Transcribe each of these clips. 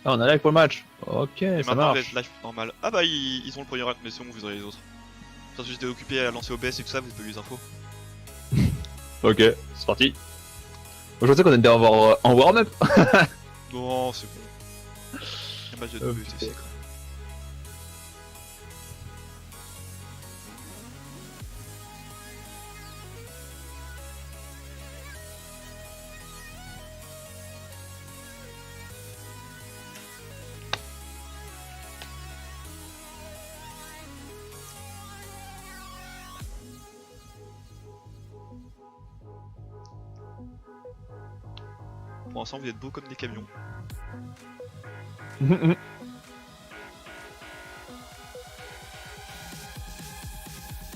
Ah, on a live pour le match. Ok, Et ça maintenant, marche. live normal. Ah bah, ils ont le premier rank, mais c'est bon, vous aurez les autres. Parce que j'étais occupé à lancer OBS et tout ça, vous avez pas eu les infos. Ok, c'est parti. Je sais qu'on était en warm-up. Non, c'est bon. Un match de WTC quoi. Pour l'instant, vous êtes beaux comme des camions.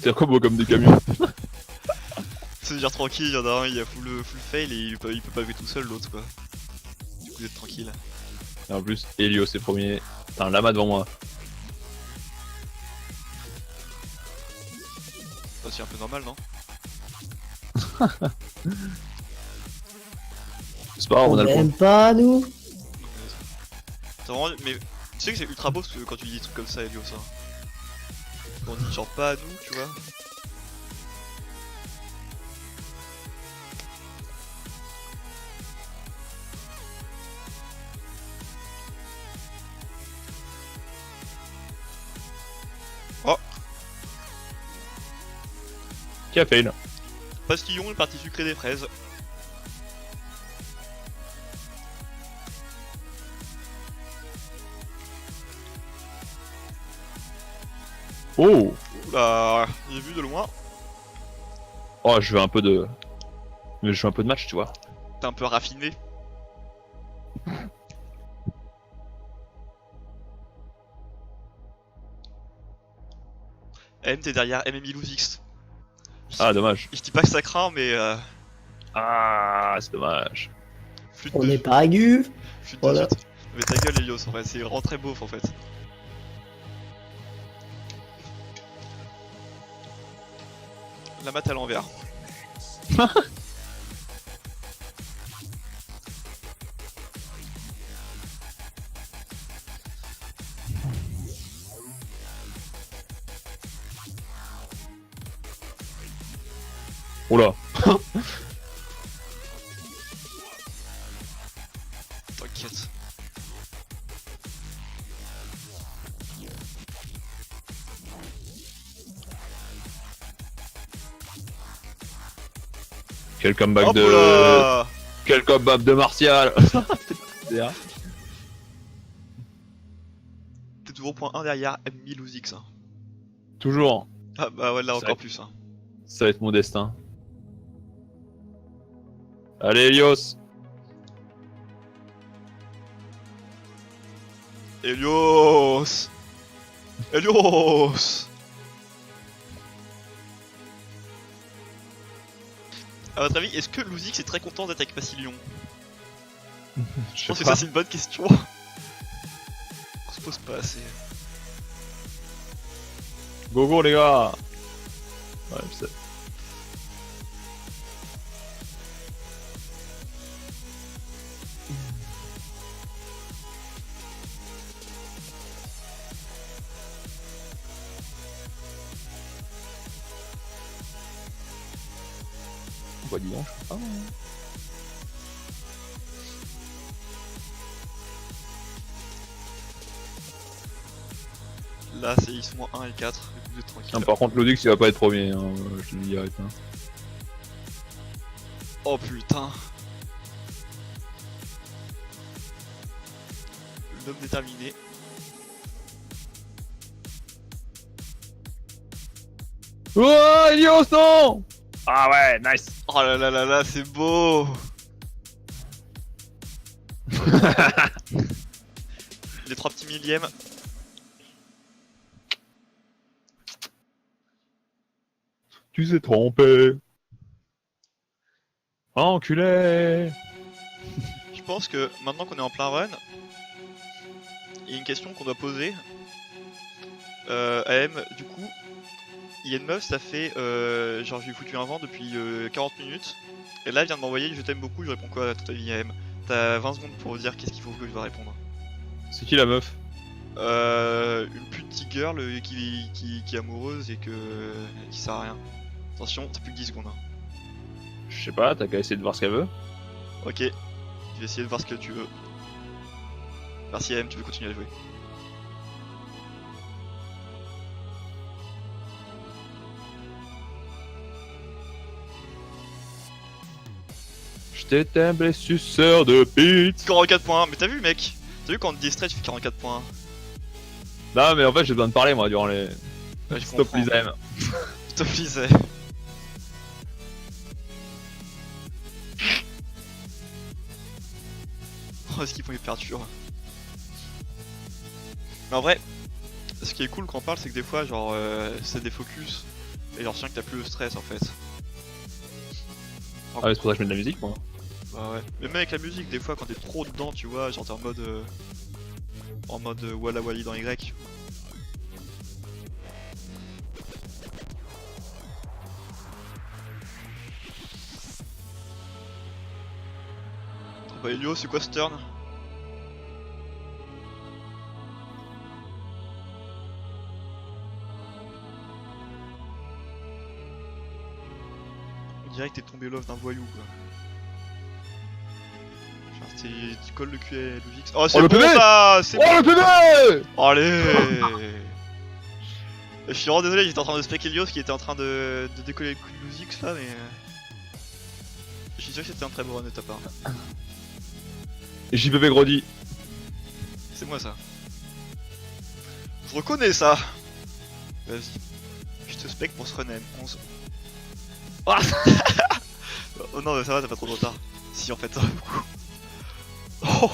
C'est combo comme des camions. C'est dire tranquille, il y en a un, il a full fail et il peut pas jouer tout seul l'autre quoi. Du coup, vous êtes tranquille. Et en plus, Elio c'est premier. T'as un lama devant moi. C'est un peu normal, non? C'est pas grave, on a le point. Même pas nous. C'est vraiment... Mais tu sais que c'est ultra beau parce que quand tu dis des trucs comme ça, Elio, ça. Quand on dit genre pas à nous, tu vois. Oh, Qui a fail? pastillon, une partie sucrée des fraises. Oh! Oula, j'ai vu de loin. Oh, je veux un peu de. Mais je veux un peu de match, tu vois. T'es un peu raffiné. M, t'es derrière MMI Losix. Ah, dommage. Je dis pas que ça craint, mais Ah, c'est dommage. flûte On de n'est pas à Gu. flûte de Voilà. suite. Mais ta gueule, Elios, en fait, c'est vraiment très beau en fait. La mat à l'envers. Oula. T'inquiète. Quel comeback Hop de. là. Quel comeback de Martial. T'es toujours point 1 derrière MMI Losix. Hein. Toujours. Ah bah ouais, là Ça encore va- plus. Hein. Ça va être mon destin. Allez, Elios. Elios. Elios. À votre avis, est-ce que Losix est très content d'être avec Passilion? Je pense que ça c'est une bonne question. On se pose pas assez. Go go les gars. Ouais, je sais. Bah dis donc, je sais pas. Là c'est ils sont 1 et 4, du coup vous êtes tranquille. Non, par contre, Lodux il va pas être premier, hein, je te le dis direct. Hein. Oh putain. L'homme déterminé. Oh, Elios, non! Ah ouais, nice! Oh là là là là, c'est beau. Les 3 petits millièmes. Tu t'es trompé! Enculé! Je pense que maintenant qu'on est en plein run, il y a une question qu'on doit poser. AM, du coup, il y a une meuf, ça fait genre je lui ai foutu un vent depuis 40 minutes. Et là elle vient de m'envoyer je t'aime beaucoup, je réponds quoi à toute ta vie AM? T'as 20 secondes pour dire qu'est-ce qu'il faut que je dois répondre. C'est qui la meuf? Une petite girl qui est amoureuse et qui sert à rien. Attention, t'as plus que 10 secondes. Hein. Je sais pas, t'as qu'à essayer de voir ce qu'elle veut. Ok, je vais essayer de voir ce que tu veux. Merci AM, tu veux continuer à jouer. Je t'aime, les suceurs de bite. 44 points, mais t'as vu mec? T'as vu quand on te distrait tu fais 44 points? Non, mais en fait, j'ai besoin de parler moi durant les. Ouais, je Stop comprends. les AM. Stop lisais. Oh, est-ce qu'ils font les perdures? Mais en vrai, ce qui est cool quand on parle, c'est que des fois, genre, c'est des focus. Et genre, je sens que t'as plus le stress en fait. Ah, mais c'est pour ça que je mets de la musique moi. Bah ouais. Mais même avec la musique, des fois, quand t'es trop dedans, tu vois, genre t'es en mode. Walla Wally dans Y. Bah Elio, c'est quoi ce turn? On dirait que t'es tombé love d'un voyou quoi. Genre tu colles le cul à Lugix. Oh c'est le bon PV ça! C'est Oh le PV! bon. Allez. Je suis vraiment désolé, j'étais en train de spec Helios qui était en train de décoller le cul de Lugix là mais... Je suis sûr que c'était un très beau run de ta part. JPP Grody. C'est moi ça. Je reconnais ça. Vas-y. Je te spec pour ce run M11. Ah oh non mais ça va, t'as pas trop de retard. Si en fait ça va beaucoup. Oh,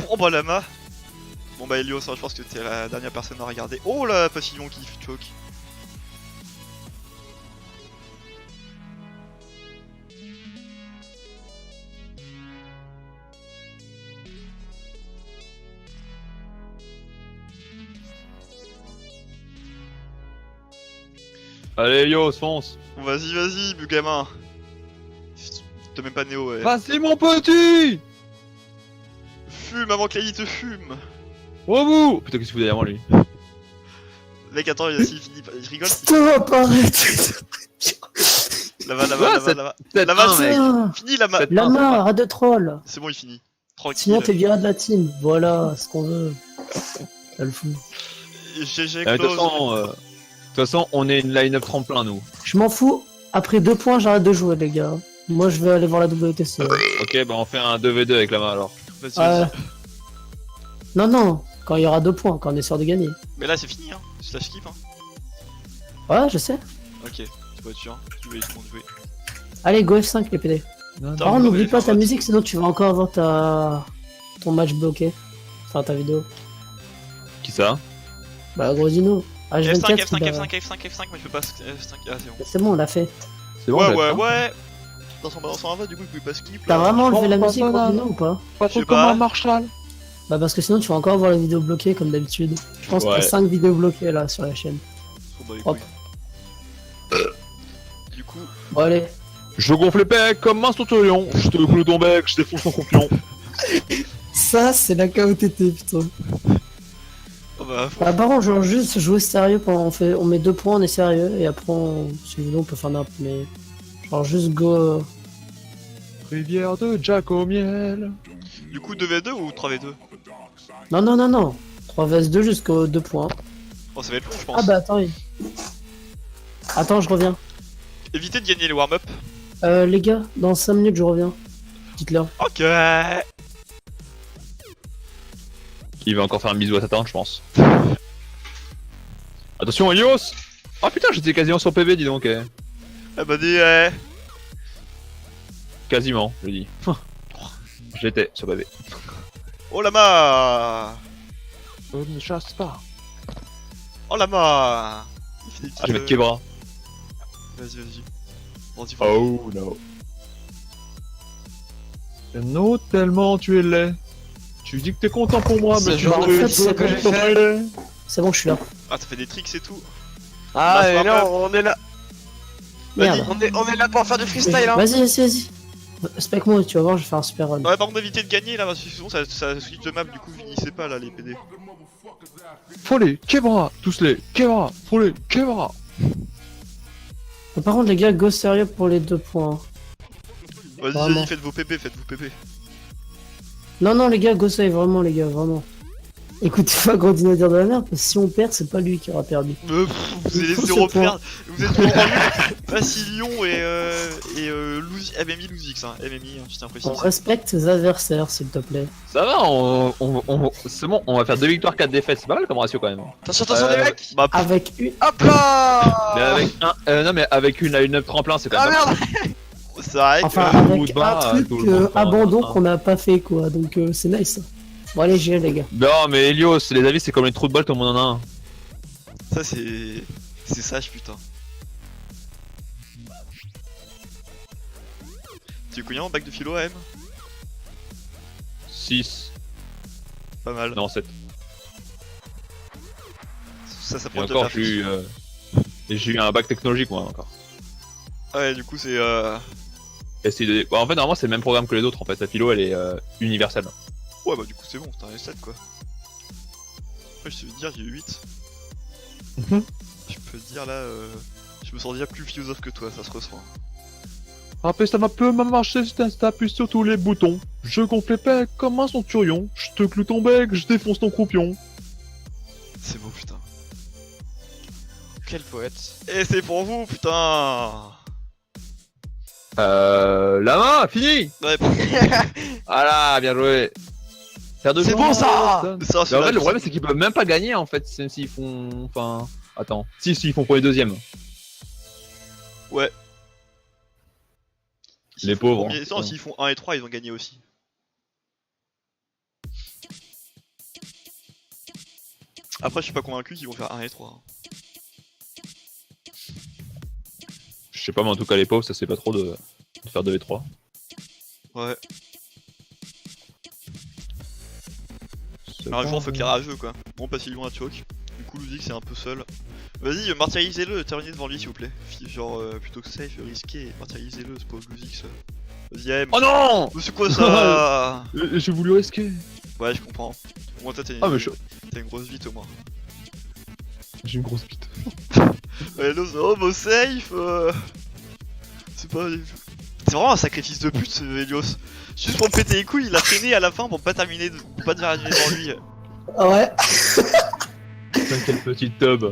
oh bah lama. Bon bah Helios, hein, je pense que t'es la dernière personne à regarder. Oh la Passillon qui choke. Allez Yo, fonce. Bon, vas-y, vas-y, gamin. T'as même pas Néo, ouais. Vas-y mon petit. Fume avant que Lady te fume. Oh vous. Putain, qu'est-ce que vous derrière moi lui? Mec, attends, il finit pas. Il rigole. Ça va apparaître. Là-bas, Ouais, là-bas. Peut-être Là-bas, un, c'est- mec. Fini la ma. Lama, arrête de troll. C'est bon, il finit. Tranquille. Sinon t'es viré de la team. Voilà ce qu'on veut. Ça le fout. GG De toute close. façon, on est une line-up tremplin nous. Je m'en fous. Après 2 points, j'arrête de jouer, les gars. Moi, je vais aller voir la WTC. Ok, bah on fait un 2v2 avec la main alors. Vas-y, vas-y. Non, non. Quand il y aura 2 points, quand on est sûr de gagner. Mais là, c'est fini, hein. Slash skip, hein. Ouais, je sais. Ok, tu vas être sûr. Tu veux tout le monde jouer. Allez, go F5, les PD. Non, Par contre, n'oublie pas ta ouais. musique, sinon tu vas encore avoir ton match bloqué. Enfin, ta vidéo. Qui ça? Bah, gros dino. F5, H24, F5, bah, F5, F5, F5, moi je peux pas F5. Ah, c'est bon. c'est bon, on l'a fait. C'est bon, Ouais, j'ai ouais, ça. ouais. Dans son inva, du coup, il pouvait pas skip. T'as là. vraiment enlevé la pas musique, ça, gros là. dino, ou pas? Pas Je sais trop comme pas. un Marshall. Bah, parce que sinon tu vas encore avoir la vidéo bloquée, comme d'habitude. Je pense que Ouais. t'as 5 vidéos bloquées là sur la chaîne. Trop dans les Hop. couilles. Du coup, Bon, allez. Je gonfle les pecs comme un centurion. Je te coule ton bec, je défonce ton campion. Ça, c'est la KOTT, putain. oh bah, Bah, par contre, genre, juste jouer sérieux pendant on met 2 points, on est sérieux, et après, si vous voulez, on peut faire n'importe, mais. Genre, juste go. Rivière de Jack au miel. du coup 2v2 ou 3v2? Non, non, non, non. 3 vs 2 jusqu'aux 2 points. Oh, ça va être long, je pense. Ah, bah, attends. Attends, je reviens. Évitez de gagner les warm-up. Les gars, dans 5 minutes, je reviens. Dites-leur. Ok. Il va encore faire un bisou à Satan, je pense. Attention, Helios. Oh putain, j'étais quasiment sur PV, dis donc. Ah bah dis, eh. Quasiment, je dis. J'étais sur PV. Oh lama. Je ne chasse pas. Oh lama. Il fait des Ah, je vais mettre petites, Kebra. Vas-y, vas-y. Bon, dis Oh no. Non, tellement tu es laid. Tu dis que t'es content pour moi, C'est mais tu genre, en veux fait, être c'est ce que j'ai content fait. pour elle. C'est bon, je suis là. Ah, t'as fait des tricks et tout. Ah, Bah, et c'est là, on est là. Merde. On est là pour faire du freestyle, hein. Vas-y, vas-y, vas-y. Spec moi, tu vas voir, je vais faire un super run. Ouais, par contre, évitez de gagner là, parce que sinon ça switch de map, du coup, finissez pas là, les PD. Faut les Kebra, tous les Kebra, faut les Kebra. Par contre, les gars, go sérieux pour les 2 points. Vas-y, Vraiment. vas-y, faites vos PP, faites vos PP. Non, non, les gars, go sérieux, vraiment, les gars, vraiment. Écoutez pas continuer à dire de la merde, parce que si on perd, c'est pas lui qui aura perdu. Vous allez Il faut 0 ce point. perdre. Vous êtes vraiment nuls. Facilion et MMI Losix, hein. MMI, hein, je tiens à préciser. On respecte ses adversaires, s'il te plaît. Ça va, c'est bon, on va faire 2 victoires, 4 défaites, c'est pas mal comme ratio quand même. Attention, attention, les mecs. Bah, Avec une... hop là. Mais avec non mais avec une 9 tremplin, c'est quand Ah même. pas mal. merde. C'est vrai que. Enfin, Ou avec de bas, un truc tout le monde, abandon hein. qu'on n'a pas fait, quoi. Donc, c'est nice. Bon, allez, j'y vais, les gars. Non mais Helios, les avis c'est comme les trous de balle, tout le monde en a un. Ça, c'est. C'est sage, putain. Tu es combien en bac de philo, AM? 6, Pas mal. non 7. Ça Et prend de encore la j'ai eu un bac technologique moi encore. Ouais, du coup, c'est. SI2D. Bah, en fait normalement c'est le même programme que les autres en fait, la philo elle est universelle. Ouais, bah, du coup, c'est bon, t'as un S7 quoi. Ouais, je te veux dire, j'ai eu 8. Mhm. Je peux te dire là, je me sens déjà plus philosophe que toi, ça se ressent. Après ça m'a peu marché, t'appuies sur tous les boutons. Je gonfle les pecs comme un centurion. Je te cloue ton bec, je défonce ton croupion. C'est beau, putain. Quel poète. Et c'est pour vous, putain. La main, fini. Ouais, Voilà, bien joué. Faire de C'est jouer bon, en ça. personne. ça, Mais en fait, le problème, c'est qu'ils peuvent même pas gagner en fait, même s'ils font. Enfin. Attends. Si, ils font premier deuxième. Ouais. Les pauvres, Premier... hein. Non, s'ils font 1 et 3, ils ont gagné aussi. Après, je suis pas convaincu qu'ils vont faire 1 et 3. hein. Je sais pas, mais en tout cas, les pauvres, ça c'est pas trop de faire 2 et 3. Ouais. C'est Un jour, pas- faut qu'il y ait rageux quoi. Bon, pas si loin à choke. Du coup, Ludic, c'est un peu seul. Vas-y, martyrisez-le, terminez devant lui s'il vous plaît. Genre, plutôt que safe, risqué, martyrisez-le, ce pauvre Ludic. Vas-y, AM. Oh non. Mais c'est quoi ça? J'ai voulu risquer. Ouais, je comprends. Au moins, toi, t'as Ah, mais je- une grosse bite au moins. J'ai une grosse bite. Ouais, non, oh, bah safe C'est pas... C'est vraiment un sacrifice de pute, ce Helios. Juste pour me péter les couilles, il a traîné à la fin pour pas terminer, pour pas terminer devant lui. Ah ouais. Putain, quelle petite tub.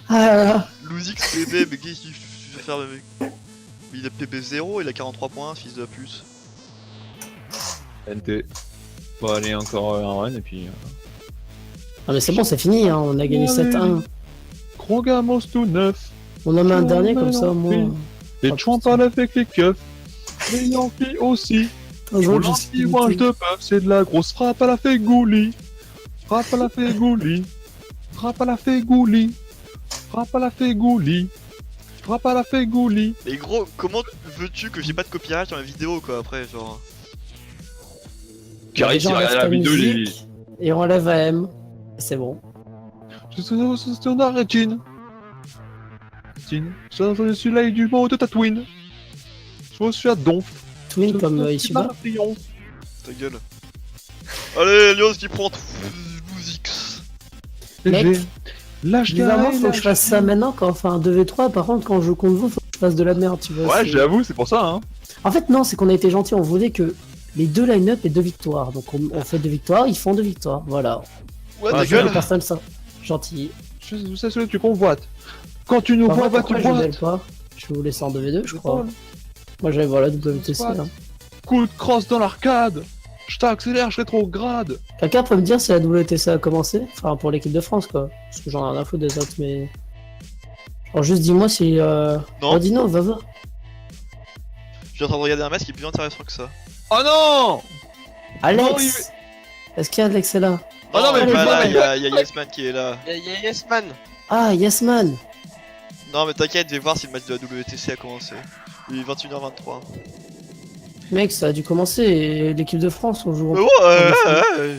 Ah là là. Losix PB, mais qu'est-ce que tu fais faire avec... Il a PB 0, il a 43 points, fils de la puce. NT. Bon, allez, encore un run et puis. Ah, mais c'est bon, c'est fini, hein. On a gagné 7-1. Krogamos tout neuf. On en met un dernier comme ça, moi. Les Oh, Champal avec les keufs. Les Yankees aussi. Un jour, je L'anti-wange de bœuf, c'est de la grosse frappe à la fégouli. Frappe à la fégouli. Frappe à la fégouli. Frappe à la fégouli. Frappe à la fégouli. Mais gros, comment veux-tu que j'ai pas de copyright sur la vidéo quoi après, genre... Carré, Les gens il regarde restent la en vidéo, musique, et on enlève AM. C'est bon. Je suis sur la rétine. Je suis là du mot de Tatooine. Je suis à Donf. Twin comme Ishiba. Ta gueule. Allez, Helios qui prend Losix. Mec, Lâche bizarrement, faut que je fasse ça maintenant quand on fait un 2v3. Par contre, quand je joue contre vous, faut que je fasse de la merde, tu vois. Ouais, c'est- j'avoue, c'est pour ça, hein. En fait, non, c'est qu'on a été gentil. On voulait que les deux line-up aient 2 victoires. Donc, on fait 2 victoires, ils font 2 victoires. Voilà. Ouais, Ah, ta Je gueule. les personnes ça. Gentil. Je sais ce que tu convoites. Quand tu nous En vois, fait, bah tu pourquoi je boites. duel pas? Je vais vous laisser en 2v2, je crois. Moi, j'avais voilà, WTC. Squat. Hein. Coup de crosse dans l'arcade. Je t'accélère, je rétrograde. Quelqu'un peut me dire si la WTC a commencé? Enfin, pour l'équipe de France, quoi. Parce que j'en ai rien à foutre des autres, mais. Alors, juste dis-moi si. Non. Oh, dis non, va voir. Je suis en train de regarder un match qui est plus intéressant que ça. Oh non. Alex! Non, Est-ce qu'il y a Alex est là? Oh non, mais il est pas pas là, mal. il y a Yesman qui est là. Y'a Yesman. Ah, yes man! Non mais t'inquiète, je vais voir si le match de la WTC a commencé. Il est 21h23. Mec, ça a dû commencer et l'équipe de France, on joue. Mais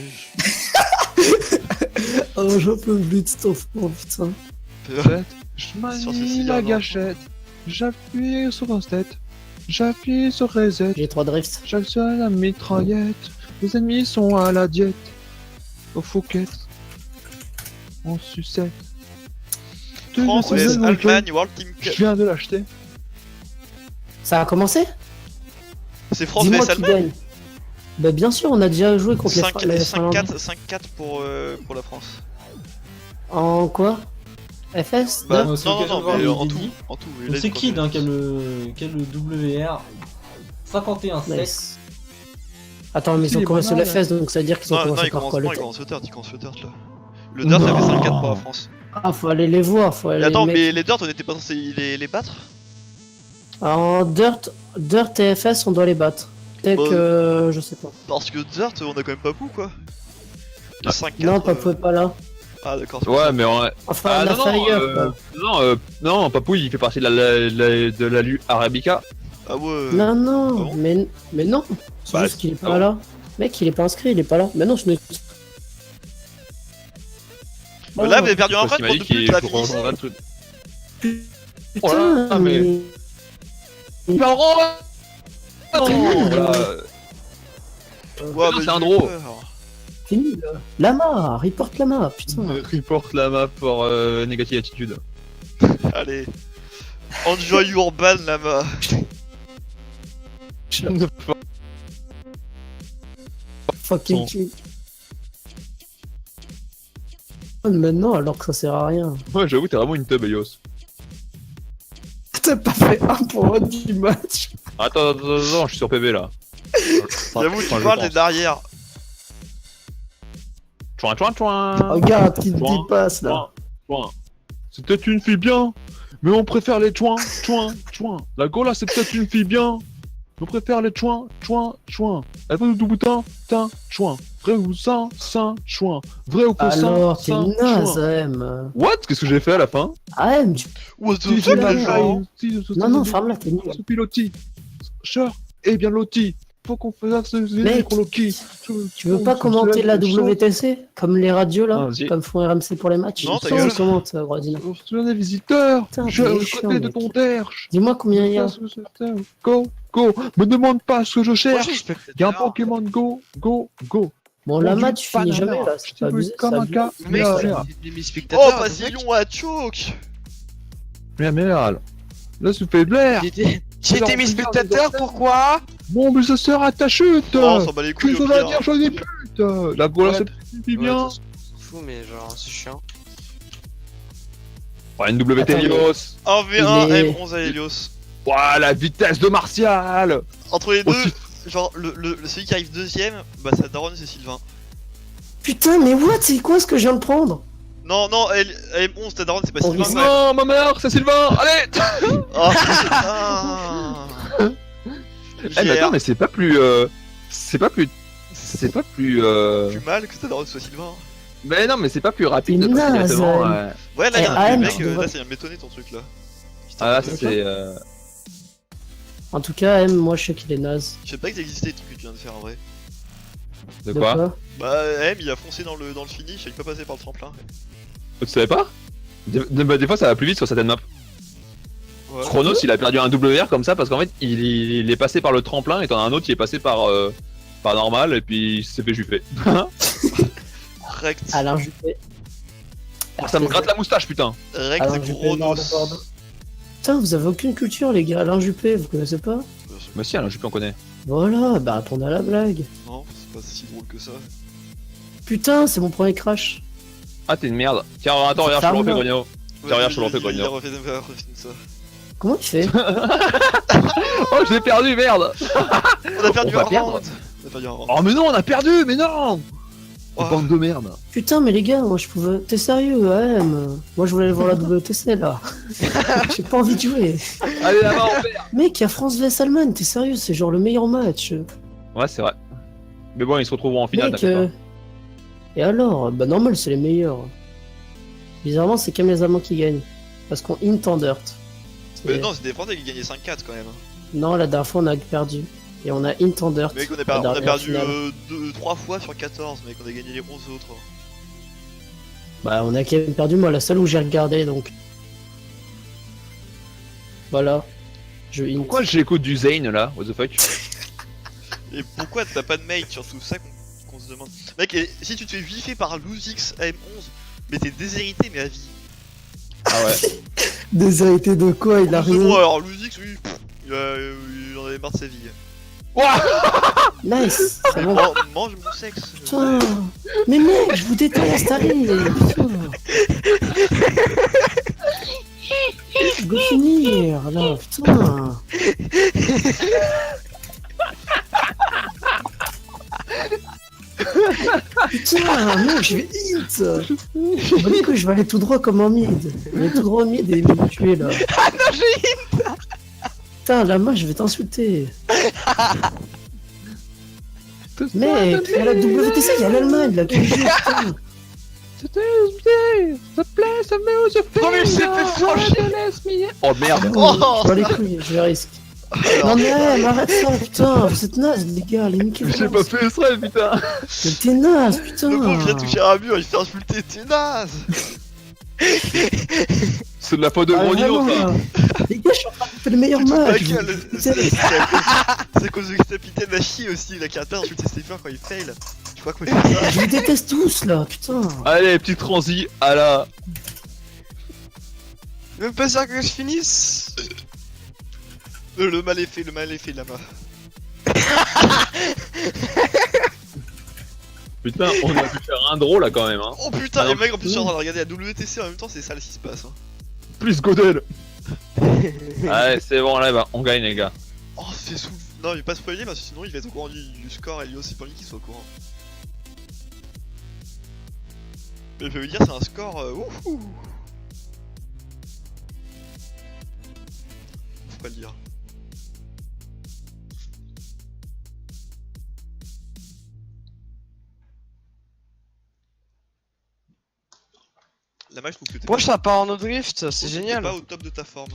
Oh, j'en peux plus de cet enfant, putain. Je Sur ces manie cigars, la non. gâchette. J'appuie sur un tête. J'appuie sur reset. J'ai 3 drifts. J'actionne la mitraillette. Les ennemis sont à la diète. Au fouquet. En sucette. France Deux vs secondes, Allemagne World Team Je Cup. viens de l'acheter. Ça a commencé? C'est France Dis-moi vs qui Allemagne. gagne. Bah bien sûr, on a déjà joué contre les 5-4 pour la France. En quoi? FS? Bah, deux non, c'est non, l'occasion non, de voir mais les en dédits. tout. Donc c'est Kid hein, qui a le WR 51 sec. Nice. Attends, mais ils Si, ont il est commencé pas le mal. FS, donc ça veut dire qu'ils ont Non, non, commencé il par commence, quoi le non, il temps. commence le dirt là. Le dirt ça fait 5-4 pour la France. Ah, faut aller les voir, faut aller Mais attends, les mais mecs. les dirt on était pas censé les battre? En Dirt et FS, on doit les battre. Dès Bah, que... je sais pas. Parce que dirt on a quand même pas beaucoup quoi. Le 5-4. Non, Papou est pas là. Ah d'accord. c'est pour Ouais, ça. mais on... Enfin, Ah, la non, Fire, quoi. non, Papouille, il fait partie de de la Lu Arabica. Ah ouais. Non, non, ah bon mais non. C'est Bah, juste qu'il est ah pas bon. là. Mec, il est pas inscrit, il est pas là. Mais non, je ne... Mais là, vous avez perdu un Parce run qu'il m'a pour dit depuis qu'il la faut finition. rejoindre tout. Putain, Oh là, ah, mais- Marrant. Ouais, non, mais c'est un j'ai draw. peur. C'est nul. Lama, report Lama, putain. Report la map pour négative attitude. Allez. Enjoy Urban là-bas. Fucking Son- kick. Maintenant, alors que ça sert à rien. Ouais, j'avoue, t'es vraiment une teub, Elios. T'as pas fait un point du match. Attends, je suis sur PB là. J'avoue, tu parles des derrière. Chouin. Regarde, qui te Chouin, dépasse là. Chouin. C'est peut-être une fille bien, mais on préfère les chouin. La Gola, c'est peut-être une fille bien. On préfère les chouin. Elle va tout boutin, chouin. Vrai ou sain, chouin. Vrai ou faux, sain, Alors, t'es naze, chouin. AM. What? Qu'est-ce que j'ai fait à la fin? AM, tu... What the Si, fuck, j'ai les la gens? Non, non, ferme-la, t'es nul. Sophie Lotti. Cher et bien loti. Faut qu'on fasse ce Mec, Loki. Tu veux pas commenter la WTC comme les radios là, Ah, vas-y. comme font RMC pour les matchs? Non, ta Tu gueule. commente, Grodina. On se souvient des visiteurs. Putain, Je suis t'es à chiant, côté de mec. ton derche. Dis-moi combien il y a. Go. Me demande pas ce que je Moi, cherche. je suis spectateur. Il y a un Pokémon Go. Bon, la match finit jamais là, c'est pas abusé. Comme un gars. Le mec, il est mis spectateur. Oh, le mec. Pasillon à choke. Mais là, tu fais blaire. J'ai été mis spectateur, pourquoi? Mon mais ça sert à ta chute. Oh, on s'en bat les couilles Qu'est-ce au qu'on va pire. dire, je des putes. La Gola, Ouais. c'est une fille bien. Fou, mais genre, c'est chiant. Ouais, une WT Attends, Elios. 1v1 Il est- M11 à Helios. Ouah, la vitesse de Martial. Entre les deux, Aussi- genre celui qui arrive deuxième, bah sa daronne c'est Sylvain. Putain, mais what? C'est quoi ce que je viens de prendre? Non, M11 ta daronne c'est pas Oh, Sylvain oui, quand même. Non, ma mère, c'est Sylvain. Allez. Oh putain. Eh, mais attends, mais c'est pas plus. C'est pas plus. Plus mal que ta daronne soit Sylvain. Mais non, mais c'est pas plus rapide C'est de passer naze, directement. Ouais, là, Eh, il y a un AM, mec, tu devrais- là, ça vient de m'étonner ton truc là. Putain, Ah là, je c'est. En tout cas, M, moi je sais qu'il est naze. sais pas que ça existait les trucs que tu viens de faire en vrai. De quoi? Bah, M il a foncé dans le finish, il est pas passé par le tremplin. Tu savais pas des fois, ça va plus vite sur certaines maps. Ouais. Chronos, il a perdu un WR comme ça parce qu'en fait, il est passé par le tremplin et t'en as un autre qui est passé par normal et puis il s'est fait juffer. Rect. Alain Juppé. Ça me gratte la moustache, putain. Rect Alain Juppé, Nord de Chronos. Bordeaux. Putain, vous avez aucune culture, les gars. Alain Juppé, vous connaissez pas? Mais si, Alain Juppé, on connaît. Voilà, bah répondez à la blague. Non, c'est pas si drôle que ça. Putain, c'est mon premier crash. Ah, t'es une merde. Tiens, attends, regarde, je te le refais, Grogno. Tiens, regarde, je te le refais, Il a Grogno. refait ça. Comment il fait? Oh, je l'ai perdu, merde. On a perdu On va un perdre. round. On a perdu un round. Oh, mais non, on a perdu, mais non. Oh. Bande de merde. Putain, mais les gars, moi je pouvais. T'es sérieux, AM? Moi je voulais aller voir la WTC là. J'ai pas envie de jouer. Allez, là-bas, on perd. Mec, il y a France vs Allemagne, t'es sérieux? C'est genre le meilleur match. Ouais, c'est vrai. Mais bon, ils se retrouveront en finale, Mec, t'inquiète pas. et alors? Bah normal, c'est les meilleurs. Bizarrement, c'est quand même les Allemands qui gagnent. Parce qu'on int en dirt. Mais non, c'est des Français qui gagnaient 5-4 quand même. Non, la dernière fois on a perdu. Et on a int en dirt. Mec, on a, la on a dernière perdu finale. 3 fois sur 14, mec, on a gagné les 11 autres. Bah on a quand même perdu, moi la seule où j'ai regardé donc. Voilà. Je int. Pourquoi j'écoute du Zane là? What the fuck? Et pourquoi t'as pas de mate surtout ça qu'on se demande. Mec, et si tu te fais viffer par Luzix AM11, mais t'es déshérité mais à vie. Ah ouais. Déshérité de quoi? Il a Excuse-moi, rien. alors Luzix, oui, il en avait marre de sa vie. Nice. C'est bon. Mange mon sexe. Putain. Mais mec, je vous déteste, allez. Putain. Go finir, là, putain. Putain, mec, je vais hit. Bah, du coup, je vais aller tout droit comme en mid. Je vais aller tout droit en mid et il va me tuer là. Ah non, j'ai hit. Putain, là-bas, je vais t'insulter. Mec, à la WTC, il y a l'Allemagne là qui joue, putain. Oh, mais il s'est fait franchir. Oh merde. Oh, je vais les couilles, je les risque. Non mais arrête ça, putain, vous êtes nazes les gars, les niquez. J'ai pas fait exprès, putain. Mais t'es naze, putain. Le pauvre vient toucher un mur, il fait insulter, t'es naze. C'est de la faute de Ah, Grognon, vraiment, ça. là. Les gars, je suis en train de faire le meilleur match. Bah, vous- c'est putain. à cause de capitaine a chier aussi, il a qu'à pas insulter Stephen quand il fail. Tu crois quoi il fait ça? Je vous déteste tous là, putain. Allez, petit transi à la. Même pas sûr que je finisse. Le mal est fait là-bas. Putain, on a pu faire un draw là quand même, hein. Oh putain, Ah, les non. mecs en plus je suis en train de regarder la WTC en même temps, c'est ça ce qui se passe. Hein. Plus Godel. Allez, c'est bon, là, bah, on gagne, les gars. Oh, c'est sous. Non, il est pas spoilé parce que sinon il va être au courant du score et lui aussi pour lui qu'il soit au courant. Mais je veux dire, c'est un score. Wouhou! Faut pas le dire. La match, je trouve que t'es Moi, ça part en no drift, c'est t'es génial. pas au top de ta forme.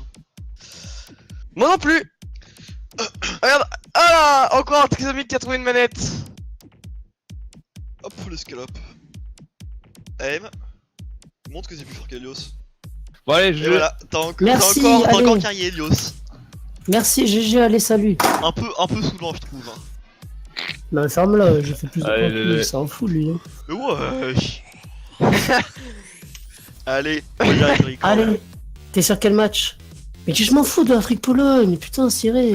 Moi non plus. Regarde, ah, encore un trisomique qui a trouvé une manette. Hop, le scalope. AM. Montre que c'est plus fort qu'Elios. Bon, allez, Et je. voilà, t'as Merci, encore allez. carrié Elios. Merci GG, allez, salut. Un peu saoulant, je trouve. Hein. Bah ferme-la, j'ai fait plus de Allez, points que allez. lui, c'est un fou lui. Hein. Mais wesh. Allez, regarde, Rico. Allez, t'es sur quel match? Mais je m'en fous de l'Afrique-Pologne, putain, Cyré.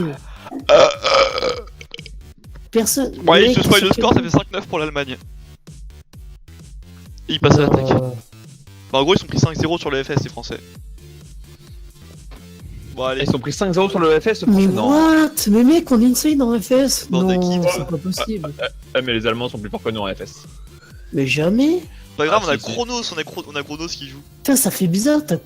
Personne. Bon, allez, Mec, je t'es spoil sur le quel score, ça match? fait 5-9 pour l'Allemagne. Et ils passent à l'attaque. Bah, en gros, ils sont pris 5-0 sur le FS, les Français. Bon, allez. Ils sont pris 5-0 sur le FS, Mais non. what? Mais mec, on est inside en FS. Bande Non, d'équipes. c'est pas possible. Ah, mais les Allemands sont plus forts que nous en FS. Mais jamais. Pas grave, Ah, on a si, si. Chronos, on a Chronos qui joue. Putain, ça fait bizarre, t'as